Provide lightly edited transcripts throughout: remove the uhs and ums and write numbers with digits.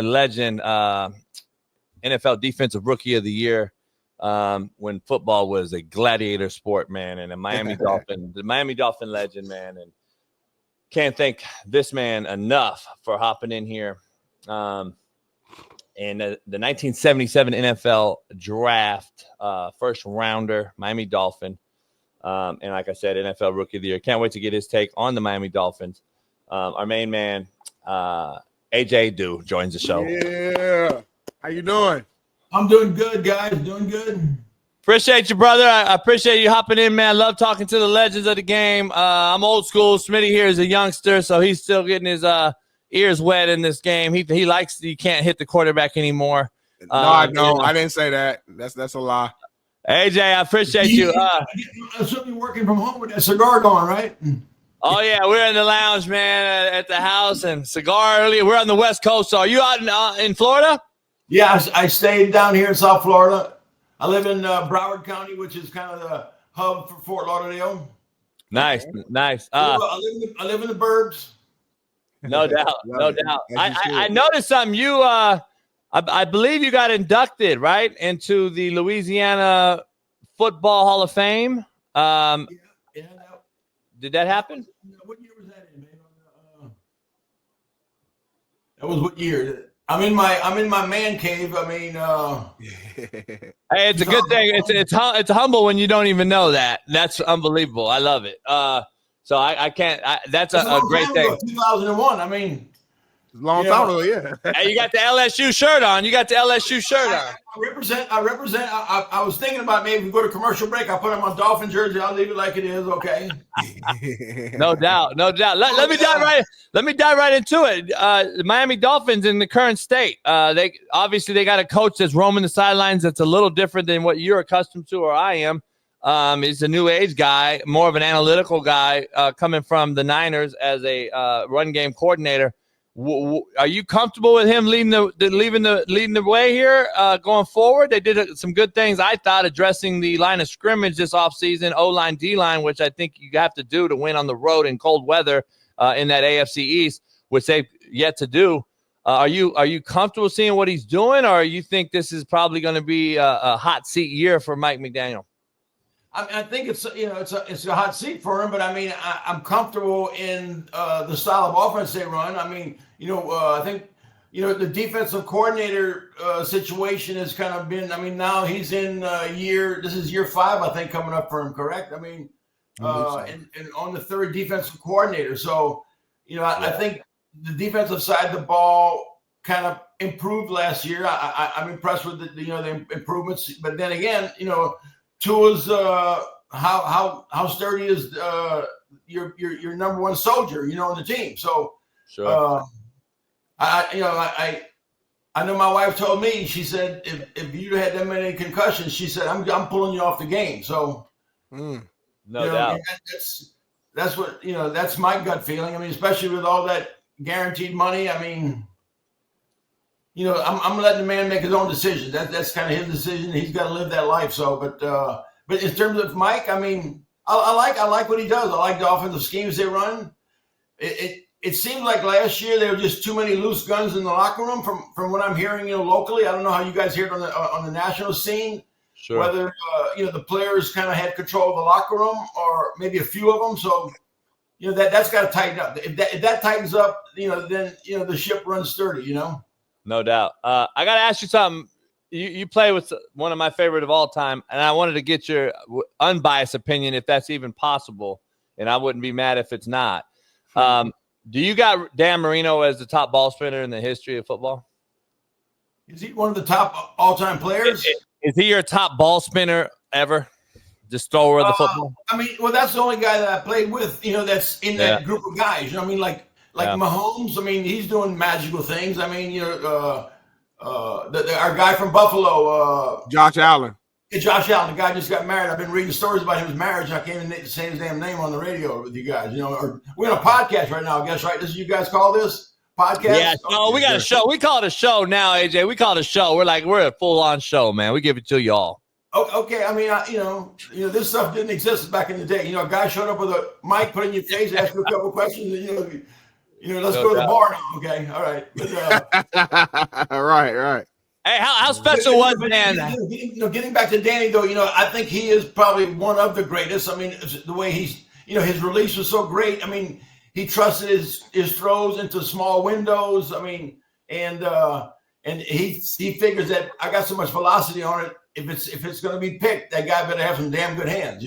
legend, NFL Defensive Rookie of the Year, when football was a gladiator sport, man, and a Miami Dolphin legend, man, and can't thank this man enough for hopping in here. And the 1977 NFL Draft, first rounder, Miami Dolphin, and like I said, NFL Rookie of the Year. Can't wait to get his take on the Miami Dolphins. Our main man, AJ Duhe, joins the show. Yeah. How you doing? I'm doing good, guys. Doing good. Appreciate you, brother. I appreciate you hopping in, man. Love talking to the legends of the game. I'm old school. Smitty here is a youngster, so he's still getting his ears wet in this game. He likes he can't hit the quarterback anymore. No, I know. I didn't say that. That's a lie. AJ, I appreciate you. I'm certainly working from home with that cigar going, right? Oh, yeah, we're in the lounge, man, at the house, and cigar early. We're on the West Coast. So are you out in Florida? Yeah, I stayed down here in South Florida. I live in Broward County, which is kind of the hub for Fort Lauderdale. Nice. I live in the burbs. No doubt, no doubt. I noticed something. You, I believe you got inducted, right, into the Louisiana Football Hall of Fame. Yeah. Did that happen? What year was that in, man? That was what year? I'm in my man cave. I mean, hey, it's a good thing. It's humble when you don't even know that. That's unbelievable. I love it. So I can't. That's a great thing. 2001. I mean, long time ago. Yeah. Hey, you got the LSU shirt on. I represent. I was thinking about maybe we go to commercial break. I put on my Dolphin jersey. I'll leave it like it is. Okay. No doubt. Let me dive right into it. The Miami Dolphins in the current state. They got a coach that's roaming the sidelines. That's a little different than what you're accustomed to, or I am. He's a new age guy, more of an analytical guy, coming from the Niners as a run game coordinator. Are you comfortable with him leading the way here going forward? They did some good things, I thought, addressing the line of scrimmage this offseason, O-line, D-line, which I think you have to do to win on the road in cold weather in that AFC East, which they've yet to do. Are you comfortable seeing what he's doing, or you think this is probably going to be a hot seat year for Mike McDaniel? I think it's a hot seat for him, but I mean I'm comfortable in the style of offense they run. I mean, I think the defensive coordinator situation has kind of been. I mean, now he's in this is year 5, I think, coming up for him. Correct? I mean, and on the third defensive coordinator. So I think the defensive side of the ball kind of improved last year. I'm impressed with the improvements, but then again, Tua's how sturdy is your number one soldier, on the team. So sure. I know my wife told me, she said if you had that many concussions, she said I'm pulling you off the game. So no doubt. That's what that's my gut feeling. I mean, especially with all that guaranteed money. I mean, I'm letting the man make his own decisions. That's kind of his decision. He's got to live that life. So, but in terms of Mike, I mean, I like what he does. I like the offensive schemes they run. It seemed like last year there were just too many loose guns in the locker room. From what I'm hearing, locally. I don't know how you guys hear it on the national scene. Sure. Whether the players kind of had control of the locker room, or maybe a few of them. So. That's got to tighten up. If that tightens up, then the ship runs sturdy. No doubt. I got to ask you something. You play with one of my favorite of all time, and I wanted to get your unbiased opinion, if that's even possible, and I wouldn't be mad if it's not. Do you got Dan Marino as the top ball spinner in the history of football? Is he one of the top all-time players? Is he your top ball spinner ever? Just thrower of the football? I mean, well, that's the only guy that I played with, that's in that group of guys. I mean, like Mahomes, I mean, he's doing magical things. I mean, our guy from Buffalo. Josh Allen. Yeah, Josh Allen, the guy just got married. I've been reading stories about his marriage. I can't even say his damn name on the radio with you guys. Or we're on a podcast right now, I guess, right? This is you guys call this? Podcast? Yeah, no, we got a show. We call it a show now, AJ. We call it a show. We're a full-on show, man. We give it to you all. Okay, I mean, this stuff didn't exist back in the day. A guy showed up with a mic, put in your face, asked you a couple questions, and Let's go to the bar now. Okay, all right. But, right. Hey, how special was Dan? Getting back to Danny though, I think he is probably one of the greatest. I mean, the way he's, his release was so great. I mean, he trusted his throws into small windows. I mean, and he figures that I got so much velocity on it. If it's going to be picked, that guy better have some damn good hands.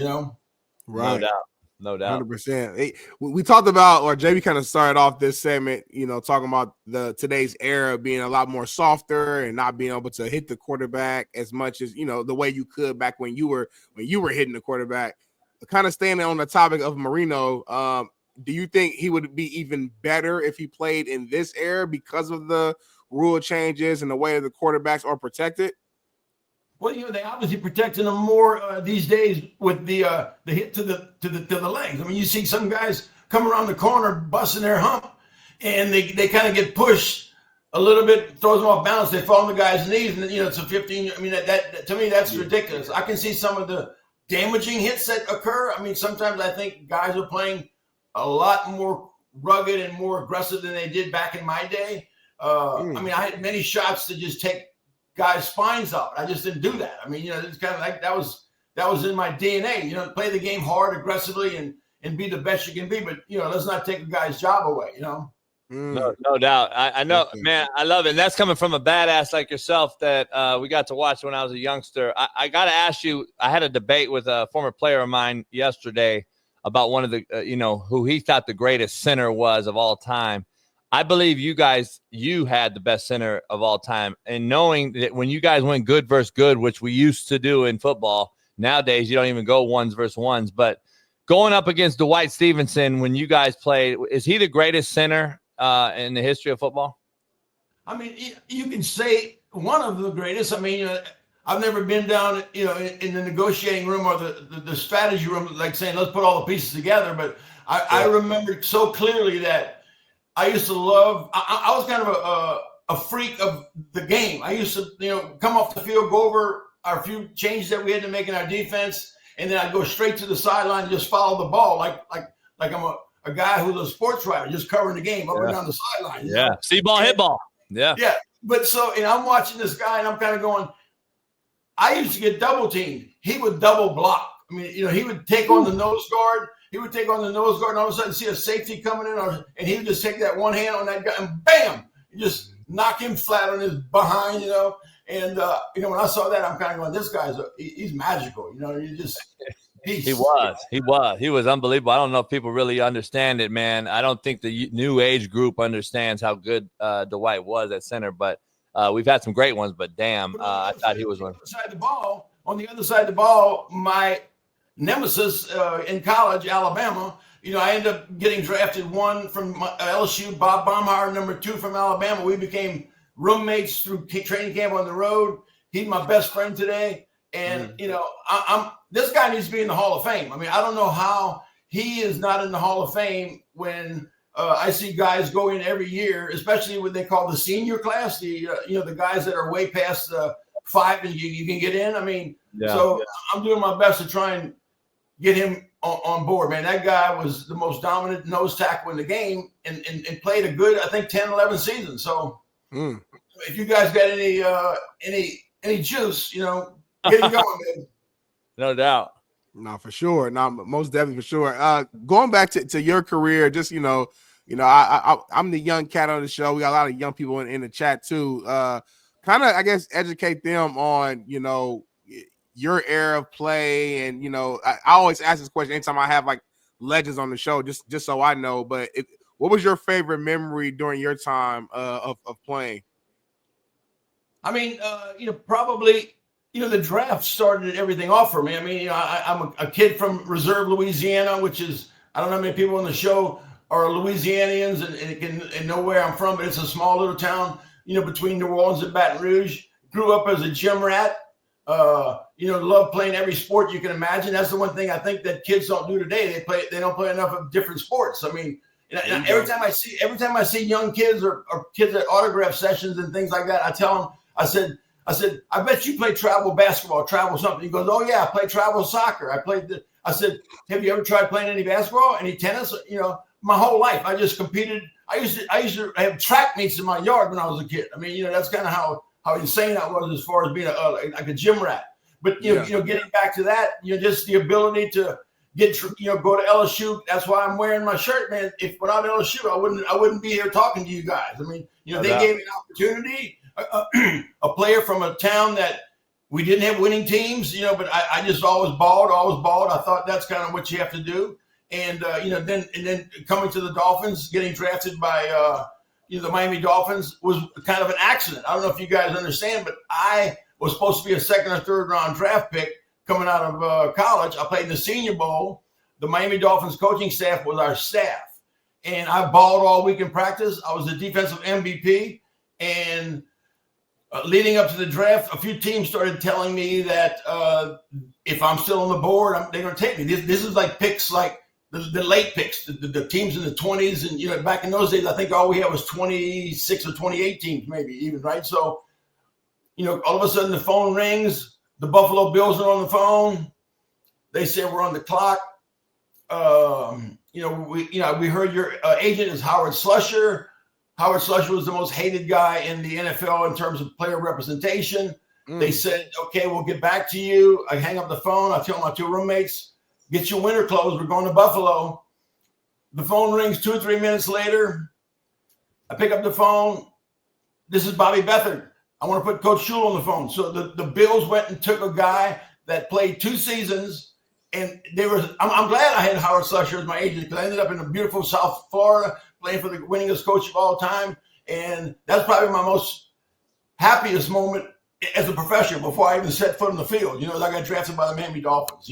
Right. No doubt. 100%. We talked about, or JB kind of started off this segment, talking about today's era being a lot more softer and not being able to hit the quarterback as much as, the way you could back when you were hitting the quarterback. Kind of staying on the topic of Marino, do you think he would be even better if he played in this era because of the rule changes and the way the quarterbacks are protected? Well, they obviously protecting them more these days with the hit to the legs. I mean, you see some guys come around the corner busting their hump, and they kind of get pushed a little bit, throws them off balance. They fall on the guy's knees, and it's a 15. I mean, that to me that's ridiculous. I can see some of the damaging hits that occur. I mean, sometimes I think guys are playing a lot more rugged and more aggressive than they did back in my day. I mean, I had many shots to just take guys' spines out. I just didn't do that. I mean, it's kind of like that was in my DNA. Play the game hard, aggressively, and be the best you can be. But let's not take a guy's job away. No doubt. I know, man. I love it. And that's coming from a badass like yourself that we got to watch when I was a youngster. I got to ask you. I had a debate with a former player of mine yesterday about one of the, who he thought the greatest center was of all time. I believe you had the best center of all time. And knowing that when you guys went good versus good, which we used to do in football, nowadays you don't even go ones versus ones. But going up against Dwight Stevenson when you guys played, is he the greatest center in the history of football? I mean, you can say one of the greatest. I mean, I've never been down, in the negotiating room or the strategy room, like saying, let's put all the pieces together. But I remember so clearly that I used to love. I was kind of a freak of the game. I used to, come off the field, go over our few changes that we had to make in our defense, and then I'd go straight to the sideline and just follow the ball, like I'm a guy who's a sports writer, just covering the game up and down the sideline. Yeah, see ball, hit ball. Yeah. But so, I'm watching this guy, and I'm kind of going. I used to get double teamed. He would double block. I mean, he would take on the nose guard. He would take on the nose guard and all of a sudden see a safety coming in, and he would just take that one hand on that guy and bam, just knock him flat on his behind, And, when I saw that, I'm kind of going, this guy's he's magical. You just beast. He was unbelievable. I don't know if people really understand it, man. I don't think the new age group understands how good Dwight was at center, but we've had some great ones, but damn, I thought he was one. On the other side of the ball, my nemesis in college, Alabama, I ended up getting drafted 1 from LSU, Bob Baumhauer, number 2 from Alabama. We became roommates through training camp on the road. He's my best friend today. And, I'm this guy needs to be in the Hall of Fame. I mean, I don't know how he is not in the Hall of Fame when I see guys go in every year, especially what they call the senior class, the guys that are way past 5 and you can get in. I mean, I'm doing my best to try and get him on board, man. That guy was the most dominant nose tackle in the game and played a good, I think, 10, 11 seasons. So if you guys got any juice, get him going, man. No doubt. No, for sure. No, most definitely for sure. Going back to your career, just, I'm the young cat on the show. We got a lot of young people in the chat too. Kind of, I guess, educate them on, your era of play. And, I always ask this question anytime I have like legends on the show, just so I know. But what was your favorite memory during your time of playing? I mean, probably, the draft started everything off for me. I mean, I'm a kid from Reserve, Louisiana, which is, I don't know how many people on the show are Louisianians and know where I'm from, but it's a small little town, between New Orleans and Baton Rouge. Grew up as a gym rat. Love playing every sport you can imagine. That's the one thing I think that kids don't do today. They don't play enough of different sports. I mean, and every time I see young kids or kids at autograph sessions and things like that, I tell them, I said, I bet you play travel basketball, travel something. He goes, oh yeah, I play travel soccer. I said, have you ever tried playing any basketball, any tennis? My whole life I just competed. I used to have track meets in my yard when I was a kid. I mean, that's kind of how insane I was as far as being like a gym rat. But getting back to that, just the ability to get go to LSU. That's why I'm wearing my shirt, man. If without LSU, I wouldn't be here talking to you guys. I mean, they gave me an opportunity. A player from a town that we didn't have winning teams, but I just always balled. I thought that's kind of what you have to do. And then coming to the Dolphins, getting drafted by the Miami Dolphins was kind of an accident. I don't know if you guys understand, but I was supposed to be a second or third round draft pick coming out of college. I played in the Senior Bowl. The Miami Dolphins coaching staff was our staff, and I balled all week in practice. I was the defensive MVP, and leading up to the draft, a few teams started telling me that if I'm still on the board, they're going to take me. This is like picks, like the late picks, the teams in the 20s. And, back in those days, I think all we had was 26 or 28 teams, maybe even, right? So, all of a sudden the phone rings. The Buffalo Bills are on the phone. They say we're on the clock. We heard your agent is Howard Slusher. Howard Slusher was the most hated guy in the NFL in terms of player representation. They said, okay, we'll get back to you. I hang up the phone. I tell my two roommates, get your winter clothes. We're going to Buffalo. The phone rings 2 or 3 minutes later. I pick up the phone. This is Bobby Beathard. I want to put Coach Shule on the phone. So the Bills went and took a guy that played 2 seasons, and I'm glad I had Howard Slusher as my agent because I ended up in a beautiful South Florida playing for the winningest coach of all time. And that's probably my most happiest moment as a professional before I even set foot on the field. As I got drafted by the Miami Dolphins,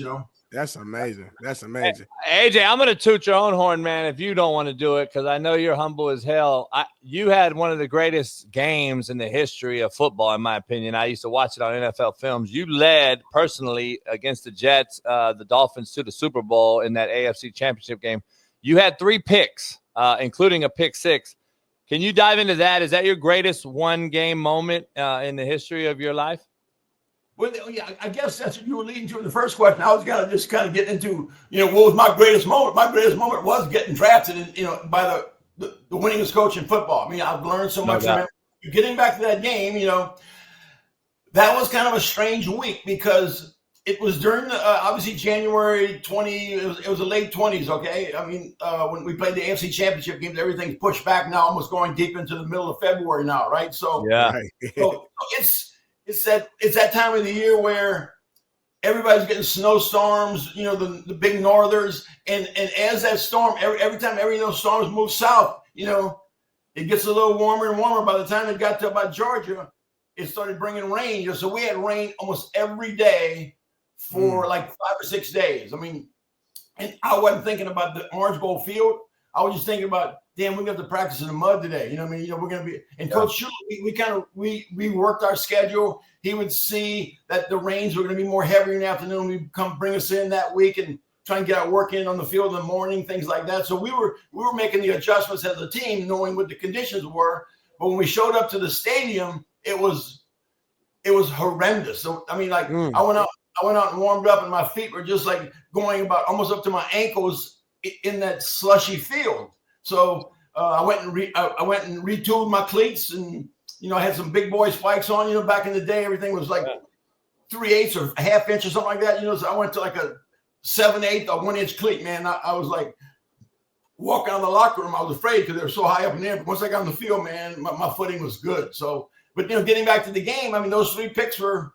That's amazing. That's amazing. Hey, AJ, I'm going to toot your own horn, man, if you don't want to do it, because I know you're humble as hell. You had one of the greatest games in the history of football, in my opinion. I used to watch it on NFL films. You led personally against the Jets, the Dolphins, to the Super Bowl in that AFC Championship game. You had 3 picks, including a pick 6. Can you dive into that? Is that your greatest one-game moment in the history of your life? Well, yeah, I guess that's what you were leading to in the first question. I was going to just kind of get into, what was my greatest moment? My greatest moment was getting drafted, by the winningest coach in football. I mean, I've learned so much. Getting back to that game, that was kind of a strange week because it was during obviously January 20. It was the late 20s. Okay, I mean, when we played the AFC Championship games, everything's pushed back now, almost going deep into the middle of February now, right? So yeah, so it's that time of the year where everybody's getting snowstorms, the big northers, and as that storm, every time every of those storms move south, it gets a little warmer and warmer. By the time it got to about Georgia, it started bringing rain. So we had rain almost every day for like 5 or 6 days. I mean, and I wasn't thinking about the Orange Bowl field. I was just thinking about, damn, we're going to have to practice in the mud today. We're going to be – and Coach Shule, we worked our schedule. He would see that the rains were going to be more heavy in the afternoon. We'd come bring us in that week and try and get our work in on the field in the morning, things like that. So we were making the adjustments as a team, knowing what the conditions were. But when we showed up to the stadium, it was horrendous. So, I mean, I went out and warmed up, and my feet were just like going about almost up to my ankles in that slushy field. So I went and retooled my cleats, and I had some big boy spikes on. Back in the day, everything was like 3/8 or a half inch or something like that. So I went to like a 7/8 or 1 inch cleat. Man, I was like walking out of the locker room. I was afraid because they were so high up in there. But once I got on the field, man, my footing was good. So, but getting back to the game, I mean, those 3 picks were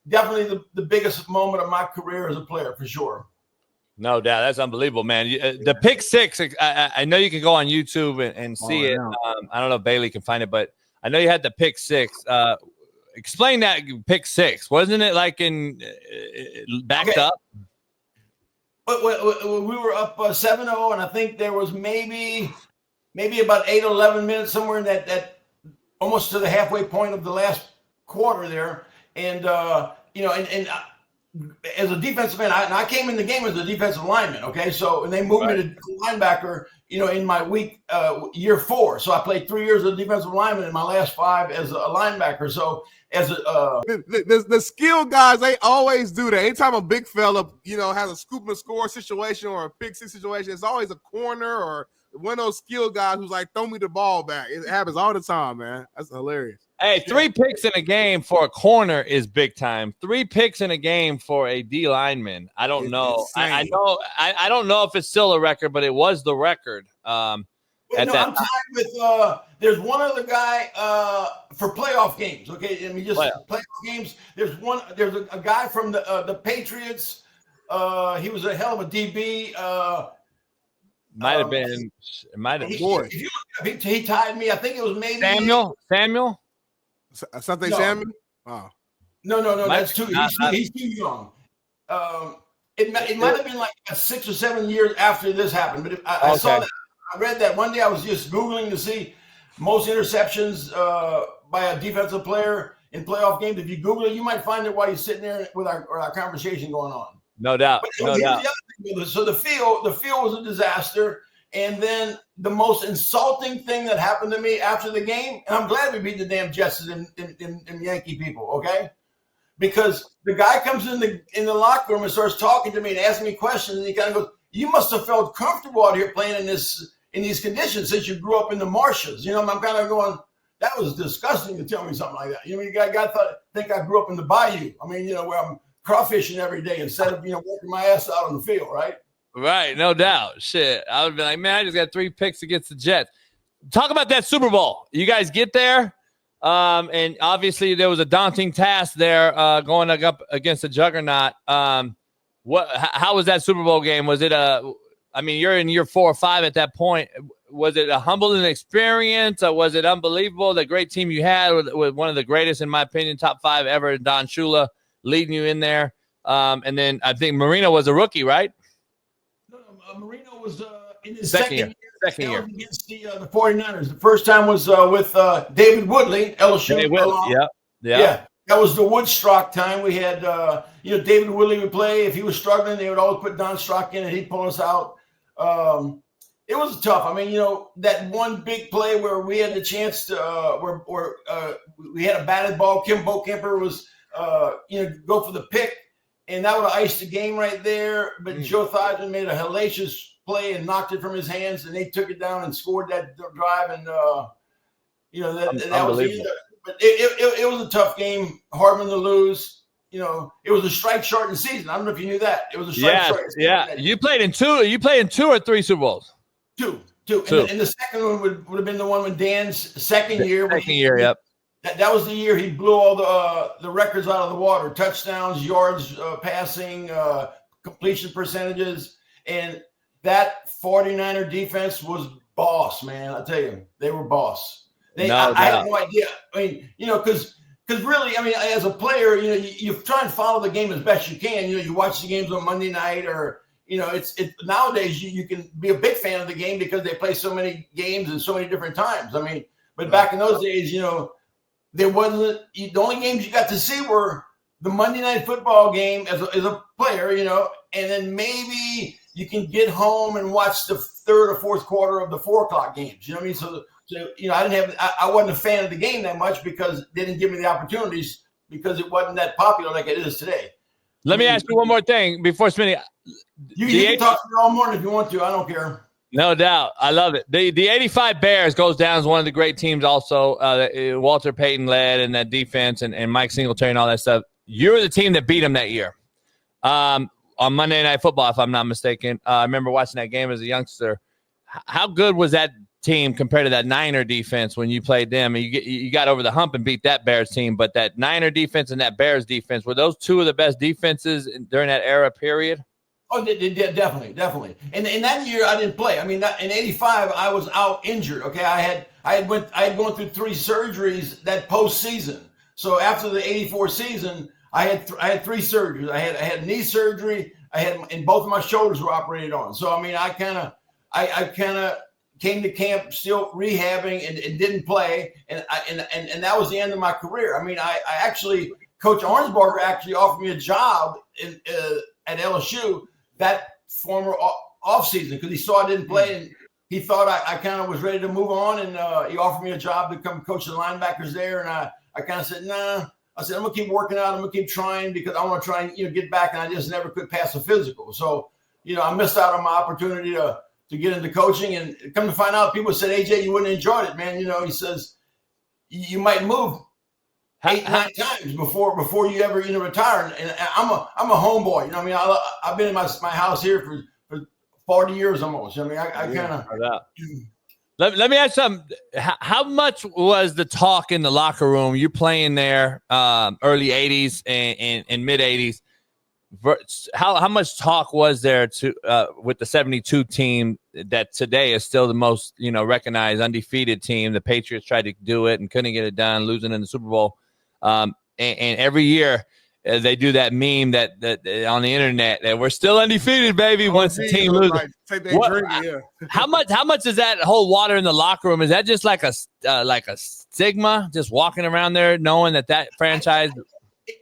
definitely the biggest moment of my career as a player, for sure. No doubt. That's unbelievable, man. The pick 6, I know you can go on YouTube and see it. I don't know if Bailey can find it, but I know you had the pick 6. Explain that pick 6. Wasn't it like backed up? But we were up 7-0, and I think there was maybe about 8 or 11 minutes somewhere in that almost to the halfway point of the last quarter there. And, as a defensive man, I came in the game as a defensive lineman. Okay. So, and they moved me to linebacker, in my year 4. So I played 3 years as a defensive lineman in my last 5 as a linebacker. So as the skill guys, they always do that. Anytime a big fella, has a scoop and score situation or a pick 6 situation, it's always a corner or one of those skill guys who's like, throw me the ball back. It happens all the time, man. That's hilarious. Hey, 3 picks in a game for a corner is big time. 3 picks in a game for a D lineman. I don't know. I don't know if it's still a record, but it was the record. I'm tied with. There's one other guy for playoff games. Okay, I mean just playoff games. There's a guy from the Patriots. He was a hell of a DB. Might have been. It might have. He tied me. I think it was maybe Samuel. Something Samuel? Oh. No. That's too. He's too young. It might have been like 6 or 7 years after this happened. But I saw that. I read that one day. I was just Googling to see most interceptions by a defensive player in playoff games. If you Google it, you might find it while you're sitting there with our conversation going on. No doubt. No doubt. So the field was a disaster. And then the most insulting thing that happened to me after the game, and I'm glad we beat the damn Jets and Yankee people, okay? Because the guy comes in the locker room and starts talking to me and asking me questions, and he kind of goes, "You must have felt comfortable out here playing in these conditions since you grew up in the marshes." You know, I'm kind of going, that was disgusting to tell me something like that. You know, you guy think I grew up in the bayou. I mean, you know, where I'm crawfishing every day instead of, you know, working my ass out on the field, right? Right, no doubt. Shit, I would be like, man, I just got 3 picks against the Jets. Talk about that Super Bowl. You guys get there, and obviously there was a daunting task there going up against the juggernaut. How was that Super Bowl game? Was it I mean, you're in year 4 or 5 at that point. Was it a humbling experience? Or was it unbelievable? The great team you had with one of the greatest, in my opinion, top 5 ever, Don Shula, leading you in there. And then I think Marino was a rookie, right? Marino was in his second year against the 49ers. The first time was with David Woodley, LSU. Yeah. That was the Woodstock time. We had, David Woodley would play. If he was struggling, they would always put Don Strock in and he'd pull us out. It was tough. I mean, that one big play where we had the chance to, we had a batted ball. Bo Kemper was, go for the pick. And that would have iced the game right there. But Joe Theismann made a hellacious play and knocked it from his hands, and they took it down and scored that drive. And, that was the But it was a tough game, hard one to lose. It was a strike-shortened season. I don't know if you knew that. It was a strike-shortened season. Yeah, you played in 2. You played in 2 or 3 Super Bowls? 2. And the second one would have been the one with Dan's second year. Yep. That was the year he blew all the records out of the water: touchdowns, yards, passing, completion percentages, and that 49er defense was boss, man. I tell you, they were boss. I had no idea. I mean, because really, I mean, as a player, you try and follow the game as best you can. You watch the games on Monday night, or it's nowadays you can be a big fan of the game because they play so many games and so many different times. I mean, but back in those days, there wasn't the only games you got to see were the Monday Night Football game as a player, and then maybe you can get home and watch the 3rd or 4th quarter of the 4 o'clock games. You know what I mean? So I wasn't a fan of the game that much because they didn't give me the opportunities because it wasn't that popular like it is today. Let me ask you one more thing before Smitty. You can talk to me all morning if you want to. I don't care. No doubt. I love it. The 85 Bears goes down as one of the great teams also. Walter Payton led and that defense and Mike Singletary and all that stuff. You were the team that beat them that year on Monday Night Football, if I'm not mistaken. I remember watching that game as a youngster. How good was that team compared to that Niner defense when you played them? You got over the hump and beat that Bears team, but that Niner defense and that Bears defense, were those 2 of the best defenses during that era period? Oh, definitely. And in that year, I didn't play. I mean, in '85, I was out injured. Okay, I had gone through 3 surgeries that postseason. So after the '84 season, I had 3 surgeries. I had knee surgery. And both of my shoulders were operated on. So I mean, I kind of came to camp still rehabbing and didn't play. And that was the end of my career. I mean, I actually, Coach Arnsberger actually offered me a job at LSU that former offseason because he saw I didn't play and he thought I kind of was ready to move on, and he offered me a job to come coach the linebackers there, and I kind of said, nah. I said, I'm going to keep working out. I'm going to keep trying because I want to try and get back, and I just never could pass a physical. So, I missed out on my opportunity to to get into coaching. And come to find out, people said, AJ, you wouldn't have enjoyed it, man. He says you might move 8-9 times before you ever retire. And I'm a homeboy. I've been in my house here for 40 years almost. I kind of. Let me ask something. How much was the talk in the locker room? You're playing there, early 80s and mid 80s. How much talk was there with the 72 team that today is still the most recognized undefeated team? The Patriots tried to do it and couldn't get it done, losing in the Super Bowl. And every year they do that meme that on the internet that we're still undefeated, baby. Once the team loses, how much is that whole water in the locker room? Is that just like a stigma, just walking around there knowing that franchise?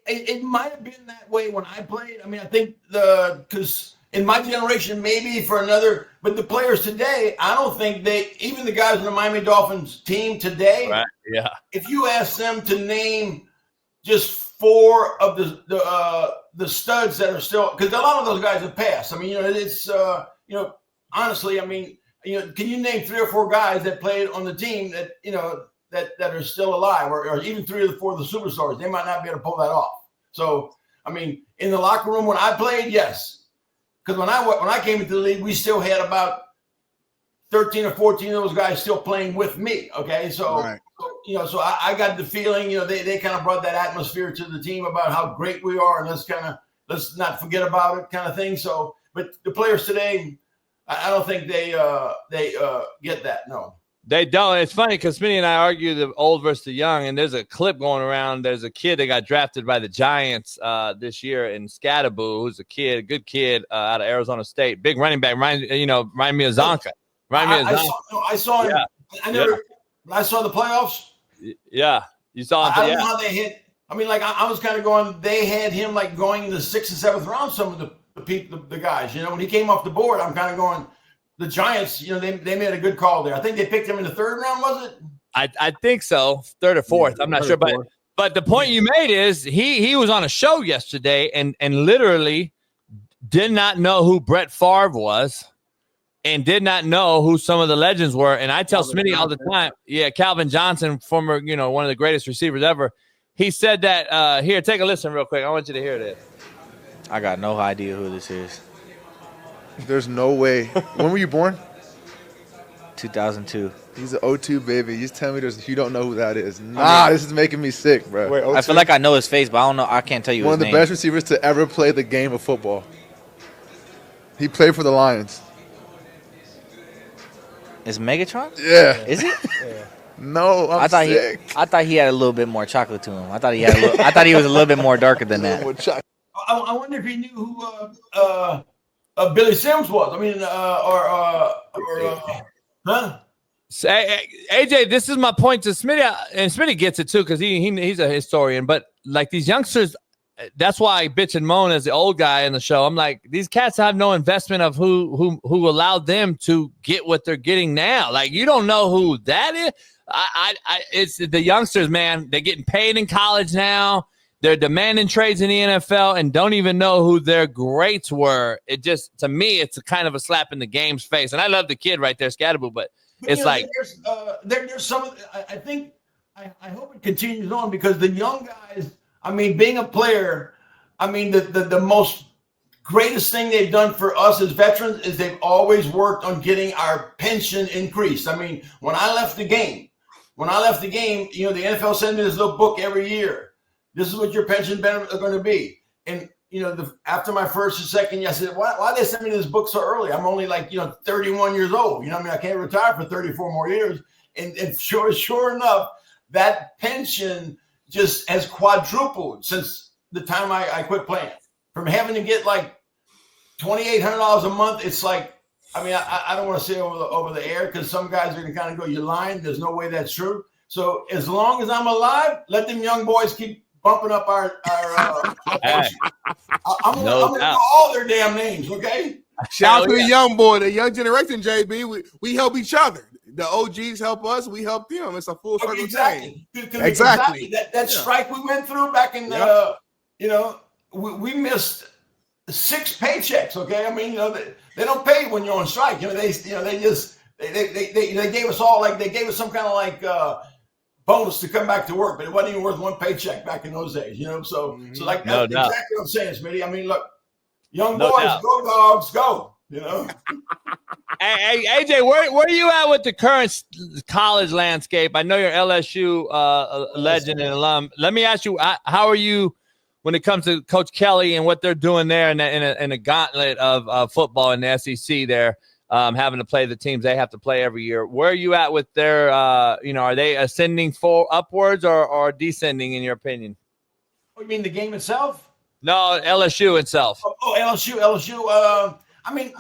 It might have been that way when I played. I think because in my generation, maybe for another, but the players today, I don't think even the guys in the Miami Dolphins team today, right? Yeah. If you ask them to name just 4 of the studs that are still, because a lot of those guys have passed. It's honestly, can you name 3 or 4 guys that played on the team that that are still alive, or even 3 or 4 of the superstars? They might not be able to pull that off. So, in the locker room when I played, yes, because when I came into the league, we still had about 13 or 14 of those guys still playing with me. Okay, so. Right. So I got the feeling, they kind of brought that atmosphere to the team about how great we are, and let's not forget about it kind of thing. So, but the players today, I don't think they get that. No, they don't. It's funny because Smitty and I argue the old versus the young, and there's a clip going around. There's a kid that got drafted by the Giants this year in Scadaboo, who's a good kid out of Arizona State, big running back. Remind me of Zonka. I saw him. Yeah. I saw the playoffs. Yeah, you saw him. I don't know how they hit. I was kind of going. They had him like going in the 6th and 7th round. Some of the guys, when he came off the board, I'm kind of going. The Giants, they made a good call there. I think they picked him in the 3rd round. Was it? I think so, 3rd or 4th. I'm not sure, but the point you made is he was on a show yesterday and literally did not know who Brett Favre was. And did not know who some of the legends were. And I tell Smitty all the time, Calvin Johnson, former, one of the greatest receivers ever. He said that, here, take a listen real quick. I want you to hear this. I got no idea who this is. There's no way. When were you born? 2002. He's an 02 baby. You just tell me you don't know who that is. This is making me sick, bro. Wait, I feel like I know his face, but I don't know. I can't tell you his name. One of the best receivers to ever play the game of football. He played for the Lions. Is Megatron? Yeah. Is it? Yeah. No, I thought he had a little bit more chocolate to him. I thought he was a little bit more darker than that. I wonder if he knew who Billy Sims was. Huh? So, AJ, this is my point to Smitty, and Smitty gets it too because he's a historian. But like these youngsters, that's why I bitch and moan as the old guy in the show. I'm like, these cats have no investment of who allowed them to get what they're getting now. Like, you don't know who that is. It's the youngsters, man. They're getting paid in college now. They're demanding trades in the NFL and don't even know who their greats were. It just, to me, it's a kind of a slap in the game's face. And I love the kid right there, Scadaboo, but it's like there's some. I hope it continues on because the young guys. Being a player, the most greatest thing they've done for us as veterans is they've always worked on getting our pension increased. When I left the game, the NFL sent me this little book every year. This is what your pension benefits are going to be. And, after my first or second year, I said, why they send me this book so early? I'm only 31 years old. I can't retire for 34 more years. And sure enough, that pension just has quadrupled since the time I quit playing. From having to get $2,800 a month, it's I don't want to say over the air because some guys are going to kind of go, you're lying. There's no way that's true. So as long as I'm alive, let them young boys keep bumping up our hey, I'm going to know all their damn names, okay? Shout out to the young boy, the young generation, JB. We help each other. The OGs help us. We help them. It's a full circle thing. Exactly. That strike we went through back in we missed 6 paychecks. Okay, I mean, they don't pay when you're on strike. They gave us all they gave us some kind of bonus to come back to work, but it wasn't even worth 1 paycheck back in those days. So that's exactly what I'm saying, Smitty. I mean, look, young boys, go Dogs, go. Hey, AJ, where are you at with the current college landscape? I know you're LSU legend and alum. Let me ask you, how are you when it comes to Coach Kelly and what they're doing there in a gauntlet of football in the SEC there, having to play the teams they have to play every year? Where are you at with their, are they ascending upwards or descending in your opinion? Oh, you mean the game itself? No, LSU itself. Oh, LSU. I mean,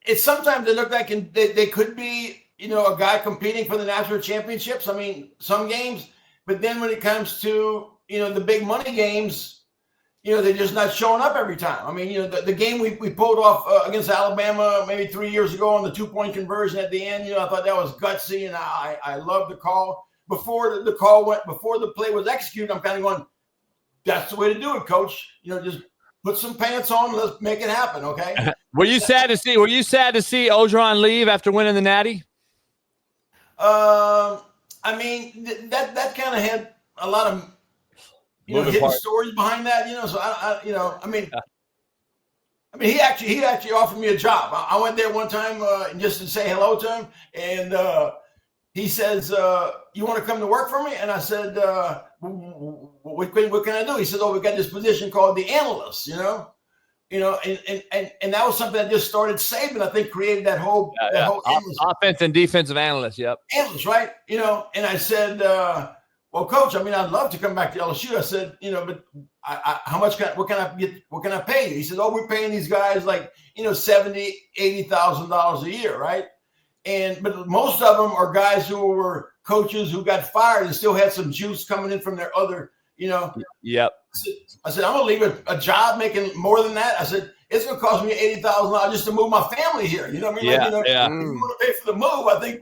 it's sometimes they look like they could be, a guy competing for the national championships. I mean, some games, but then when it comes to, the big money games, they're just not showing up every time. I mean, the game we pulled off against Alabama maybe 3 years ago on the 2-point conversion at the end, I thought that was gutsy, and I loved the call. Before the play was executed, I'm kind of going, that's the way to do it, Coach. Just put some pants on. Let's make it happen, okay? Were you sad to see Orgeron leave after winning the Natty? I mean, that kind of had a lot of hidden stories behind that. So I mean, he actually offered me a job. I went there one time just to say hello to him, and he says, "You want to come to work for me?" And I said, "What can I do?" He said, "Oh, we got this position called the analyst." And that was something that just started Saban, I think, created that whole offense and defensive analyst. Yep, analyst, right? And I said, "Well, Coach, I mean, I'd love to come back to LSU." I said, "But how much? What can I get? What can I pay you?" He said, "Oh, we're paying these guys $70,000-$80,000 a year, right?" But most of them are guys who were coaches who got fired and still had some juice coming in from their other, Yep. I said, I'm going to leave a job making more than that. I said, it's going to cost me $80,000 just to move my family here. You know what I mean? Yeah, If you want to pay for the move, I think,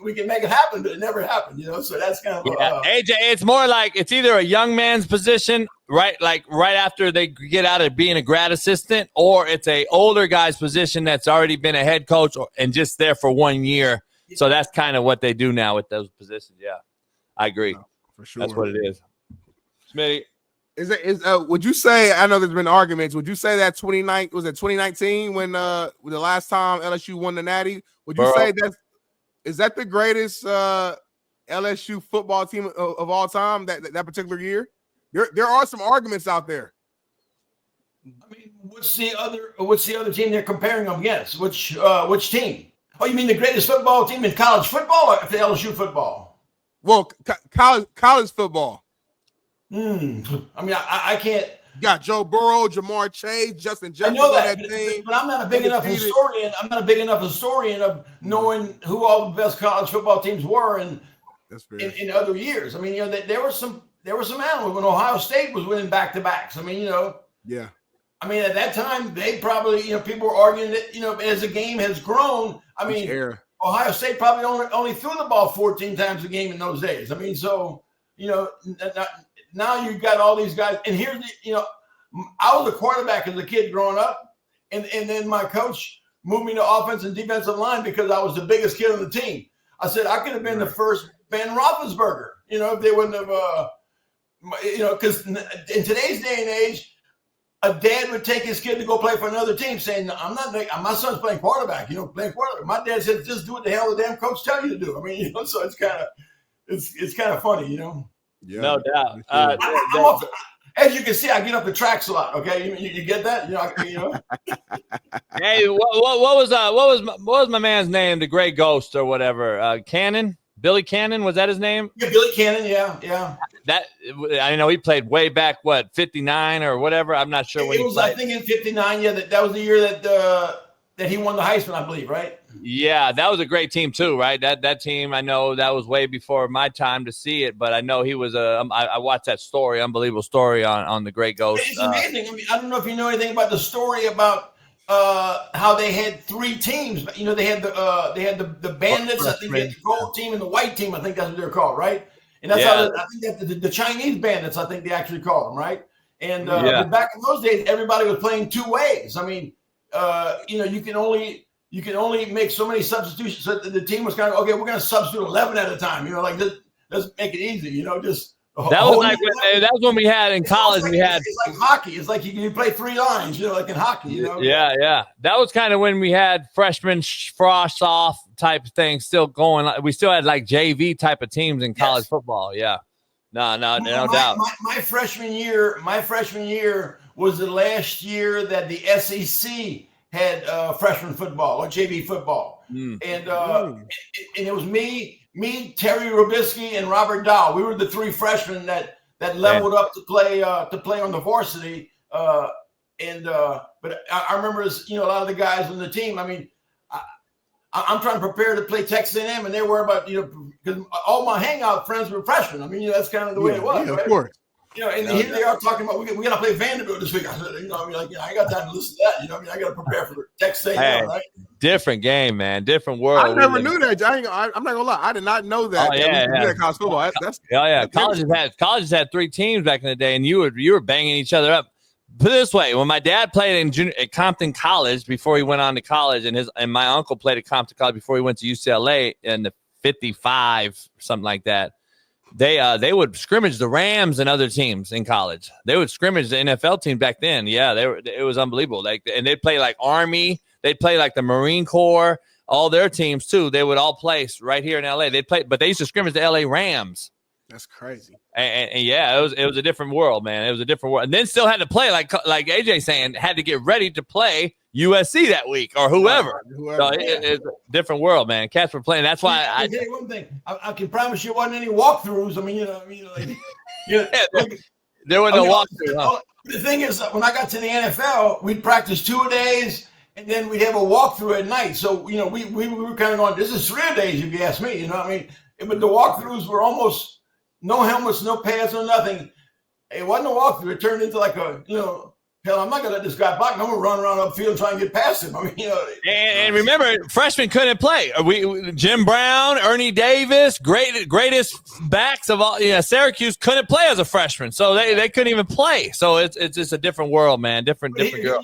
we can make it happen, but it never happened, So that's kind of AJ, it's more like it's either a young man's position, right? Like right after they get out of being a grad assistant, or it's a older guy's position that's already been a head coach and just there for 1 year. So that's kind of what they do now with those positions. Yeah, I agree. For sure. That's what it is. Smitty. Would you say, I know there's been arguments, would you say that 2019 when the last time LSU won the Natty? Would you say is that the greatest LSU football team of all time that particular year? There are some arguments out there. I mean, what's the other team they're comparing them against? Which team? Oh, you mean the greatest football team in college football or the LSU football? Well, college football. I mean, I can't. You got Joe Burrow, Jamar Chase, Justin Jefferson. I know that, but I'm not a big enough historian. I'm not a big enough historian of knowing who all the best college football teams were in other years. I mean, there were some animals when Ohio State was winning back-to-backs. I mean, Yeah. I mean, at that time, they probably, people were arguing that, as the game has grown. I mean, Ohio State probably only threw the ball 14 times a game in those days. I mean, so, now you've got all these guys. And here's I was a quarterback as a kid growing up. And then my coach moved me to offense and defensive line because I was the biggest kid on the team. I said, I could have been the first Ben Roethlisberger, if they wouldn't have, because in today's day and age, a dad would take his kid to go play for another team saying, my son's playing quarterback, playing quarterback. My dad said, just do what the hell the damn coach tell you to do. I mean, so it's kind of funny, Yeah, no doubt. As you can see, I get up the tracks a lot. Okay, you get that? Hey, what was my man's name? The Gray Ghost or whatever? Cannon, Billy Cannon, was that his name? Yeah, Billy Cannon. Yeah. That I know he played way back. 59 or whatever? I'm not sure. It was, I think, in 59. Yeah, that was the year that he won the Heisman, I believe, right? Yeah, that was a great team too, right? That team, I know that was way before my time to see it, but I know he was I watched that story, unbelievable story on the Great Ghost. It's amazing. I mean, I don't know if you know anything about the story about how they had 3 teams. They had the Bandits, I think they had the gold team and the white team. I think that's what they're called, right? And that's how I think that the Chinese Bandits, I think they actually call them, right? And but back in those days, everybody was playing two ways. I mean, you can only make so many substitutions. So the team was kind of, okay, we're going to substitute 11 at a time. Let's make it easy. Just that was when we had in college. It's like hockey. It's like you play three lines. Like in hockey. Yeah. That was kind of when we had freshman frost off type thing still going. We still had like JV type of teams in college football. Yeah. No doubt. My freshman year was the last year that the SEC had freshman football or JV football, and it was me, Terry Robisky, and Robert Dow. We were the three freshmen that leveled up to play on the varsity. But I remember, a lot of the guys on the team. I mean, I'm trying to prepare to play Texas A&M, and they were about because all my hangout friends were freshmen. I mean, that's kind of the way it was. Yeah, right? Of course. And here they are talking about we got to play Vanderbilt this week. I said, I got time to listen to that. I got to prepare for Texas A&M, right? Different game, man. Different world. I never knew that. I'm not gonna lie. I did not know that. Oh, yeah. College football. Colleges had three teams back in the day, and you were banging each other up. Put it this way: when my dad played at Compton College before he went on to college, and my uncle played at Compton College before he went to UCLA in the '55, something like that. They would scrimmage the Rams and other teams in college. They would scrimmage the NFL team back then. Yeah, it was unbelievable. And they'd play like Army. They'd play like the Marine Corps. All their teams too. They would all play right here in LA. But they used to scrimmage the LA Rams. That's crazy. And it was a different world, man. It was a different world. And then still had to play like AJ saying, had to get ready to play USC that week or whoever. So it's a different world, man. Cats were playing. That's why I tell you one thing. I can promise you wasn't any walkthroughs. There was no walkthrough. Huh? The thing is, when I got to the NFL, we'd practice 2 days, and then we'd have a walkthrough at night. So we were kind of going, this is 3 days if you ask me. But the walkthroughs were almost no helmets, no pads, no nothing. It wasn't a walkthrough. It turned into like hell, I'm not going to let this guy block me. I'm going to run around upfield and try and get past him. And remember, freshmen couldn't play. Jim Brown, Ernie Davis, greatest backs of all. Syracuse couldn't play as a freshman, so they couldn't even play. So it's just a different world, man. Different girl.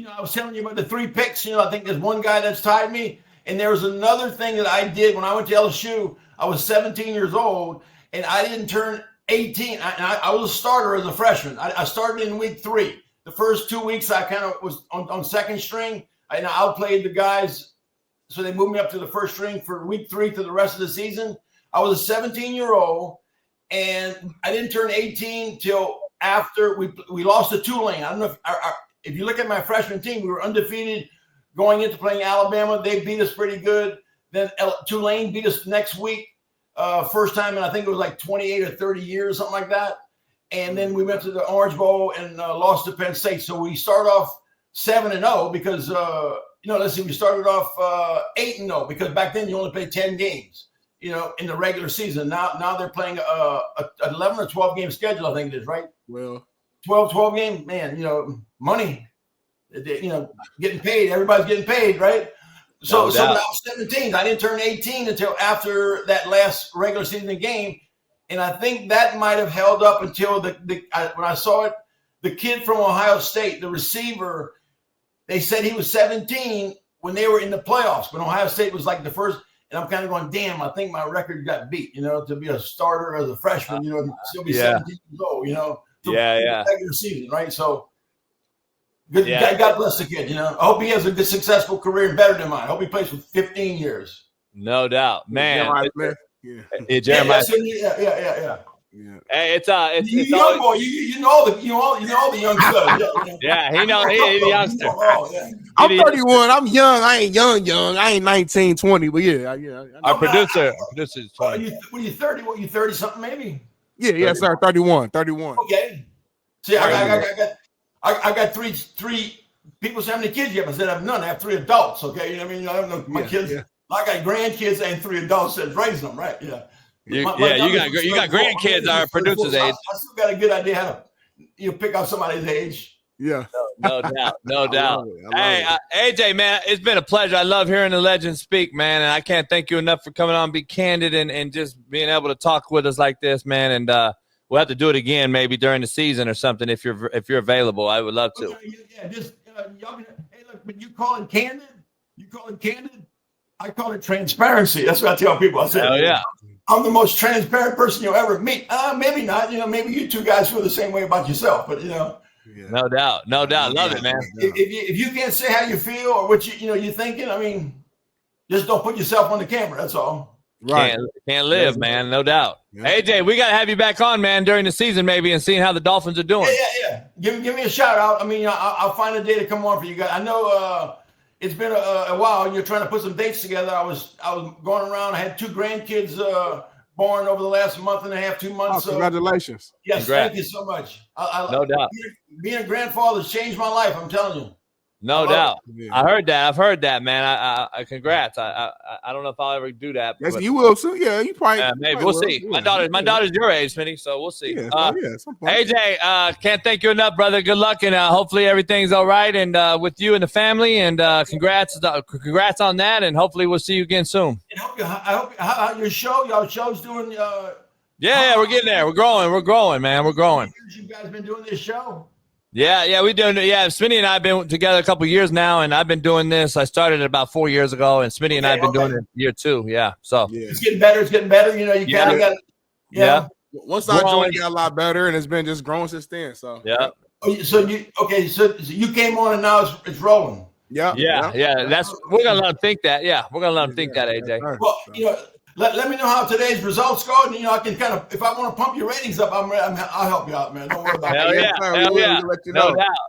I was telling you about the 3 picks. I think there's one guy that's tied me, and there was another thing that I did when I went to LSU. I was 17 years old, and I didn't turn 18. I was a starter as a freshman. I started in week 3. The first 2 weeks I kind of was on second string, and I outplayed the guys, so they moved me up to the first string for week 3 to the rest of the season. I was a 17-year-old, and I didn't turn 18 till after we lost to Tulane. I don't know if you look at my freshman team, we were undefeated going into playing Alabama. They beat us pretty good. Then Tulane beat us next week. First time, and I think it was like 28 or 30 years, something like that. And then we went to the Orange Bowl and lost to Penn State. So we start off 7-0 because, we started off 8-0 because back then you only played 10 games, in the regular season. Now they're playing a 11 or 12 game schedule, I think it is, right? Well, 12 game, man, money, getting paid. Everybody's getting paid, right? So when I was 17, I didn't turn 18 until after that last regular season game. And I think that might have held up until when I saw it, the kid from Ohio State, the receiver, they said he was 17 when they were in the playoffs, when Ohio State was like the first. And I'm kind of going, damn, I think my record got beat, to be a starter as a freshman, still be 17 years old, regular season, right? So good, God bless the kid, I hope he has a good, successful career and better than mine. I hope he plays for 15 years. No doubt, man. Yeah. Jeremiah. Yeah. Hey, it's you young boy. You know the young stuff. Yeah, he's the youngster. I'm 31. I'm young. I ain't young. I ain't 19, 20. But yeah. Our producer's 20. What are you 30? What, you 30 something maybe? Yeah, sir. 31. Okay. See, I got three people say how many kids you have. I said I have none. I have 3 adults. Okay, I don't know my kids. Yeah. I got grandkids and 3 adults that raise them. Right? Yeah. You got grandkids our producer's age. I still got a good idea how to pick out somebody's age. Yeah. No doubt. Hey, AJ, man, it's been a pleasure. I love hearing the legends speak, man, and I can't thank you enough for coming on, be candid, and just being able to talk with us like this, man. And we'll have to do it again maybe during the season or something if you're available. I would love to. Okay, yeah, just y'all. Hey, look, when you call it candid, I call it transparency. That's what I tell people. I said, "Oh yeah, I'm the most transparent person you'll ever meet." Maybe not. Maybe you two guys feel the same way about yourself, but Yeah. no doubt. Love it, man. If you can't say how you feel or what you're thinking, I mean, just don't put yourself on the camera. That's all. Right. Can't live, man. No doubt. Yeah. AJ, we got to have you back on, man, during the season maybe and seeing how the Dolphins are doing. Yeah. Give me a shout out. I mean, I'll find a day to come on for you guys. I know it's been a while. You're trying to put some dates together. I was going around. I had 2 grandkids born over the last month and a half, 2 months. Oh, congratulations. Yes, Congrats. thank you so much. No doubt. Being a grandfather has changed my life. I'm telling you. No doubt. Yeah. I heard that. I've heard that, man. I congrats. I don't know if I'll ever do that. Yes, but, you will soon. Yeah, you probably. maybe you we'll probably see. will. My daughter's your age, Smitty, so we'll see. Yeah, at some point. AJ, can't thank you enough, brother. Good luck, and hopefully everything's all right, and with you and the family, and congrats on that, and hopefully we'll see you again soon. And I hope how your show's doing. Yeah, we're getting there. We're growing, man. We're growing. You guys been doing this show? Yeah, we're doing it. Yeah, Smitty and I have been together a couple of years now, and I've been doing this. I started it about 4 years ago, and Smitty and I have been doing it year 2. Yeah, so Yeah. It's getting better. You kind of got. Yeah. Once I joined, it got a lot better, and it's been just growing since then. So yeah. So you came on and now it's rolling. Yeah. We're gonna let them think that. Yeah, we're gonna let them think that, AJ. Well, let me know how today's results go, and I can kind of, if I want to pump your ratings up, I'll help you out, man. Don't worry about it. Hell yeah.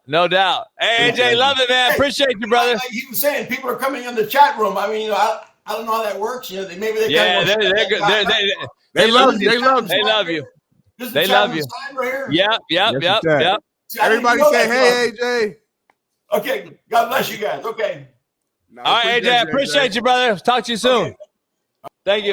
No doubt. Hey, AJ, love it, man. Appreciate you, brother. Like he was saying, people are coming in the chat room. I mean, I don't know how that works. Maybe they they love you. They love you. They love you. Right here. Yep. Everybody say, "Hey, AJ." Okay. God bless you guys. Okay. All right, AJ. I appreciate you, brother. Talk to you soon. Okay. Thank you.